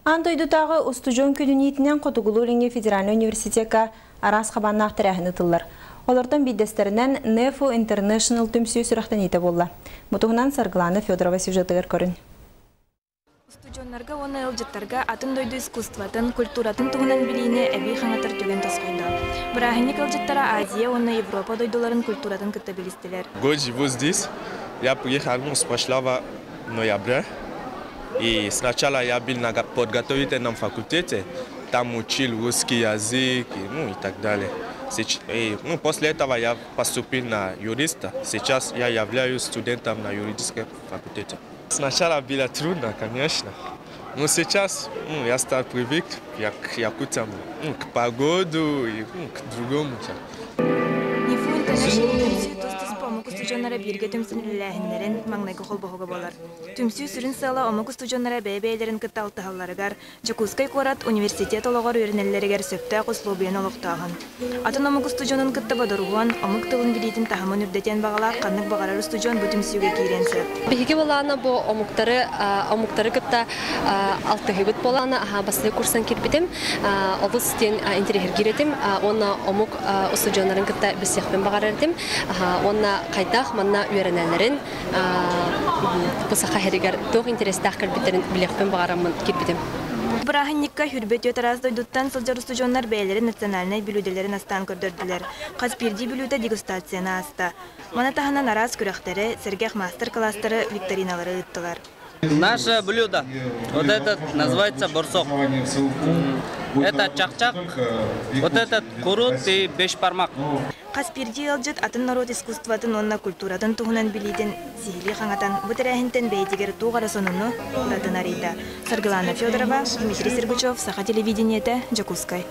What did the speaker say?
Антойдутағы устужон күдінетінен Қотугулулинге федеральный университетка арас қабанна ақтырағыны тыллар. Олардан бидестерінен NEFU International түмсүй сұрақтан еті болла. Мұтығынан Сарғыланы Федорова сюжетігер көрін. Устужонларга оны ылжыттарга атын дойду искусстватын, культуратын туғынан білейіне әбей қаңатыр түген тасқойды. Бірахинник ылжыттара Азия, оны Европа дойдуларын культуратын күтті білістелер. Год живу здесь. Я приехал с прошлого ноября. И сначала я был на подготовительном факультете. Там учил русский язык и так далее. После этого я поступил на юриста. Сейчас я являюсь студентом на юридическом факультете. Сначала было трудно, конечно. Но сейчас я стал привык к погоду и к другому. Устужоннара бирге түмсүнүлләһиннәрен маңнайга холбоһуга болар. Түмсү сүрүн сала омук устужоннара бәйбәйләрен кытталты халларыгар Жакускай корат университет олагар үрнелләрегәр сөптә куслубыен олоктаган. Атын омук устужонун кытта бодоруган омук тылын билитин тахамын үрдәтен багалар каннык багарар устужон бу түмсүгә киренсе. Биһиге баланы бу омуктары кытта алтыгыбыт баланы басты курсан кирбитим. Областен интерьер гиретим. Онна омук устужоннарын кытта бисехпен багарардым. Онна кайдах манна үйренелерин бусака херигер тох интерестах кирбитерин билехпен багарамын кирбитим. Брахинникка хүрбет өтараз дойдуттан сылжар устужоннар бәйләре национальный бүлүделерин астан көрдөрдүләр. Казпирди бүлүдә дегустацияны аста. Мана таханан араз күрәхтәре, сәргәх мастер-класстары, викториналары ыттылар. Наше блюдо, вот этот называется борсок. Это чак-чак, вот этот курут и бешпармак. Казпирди алжыт атын народ искусстватын онна культуратын туһунан билиден сихили хаңатан бутерәһинтен бәйтигер тугара сонуну уратын арида. Саргылана Федорова, Дмитрий Сергучев, Саха телевидениете, Жакускай.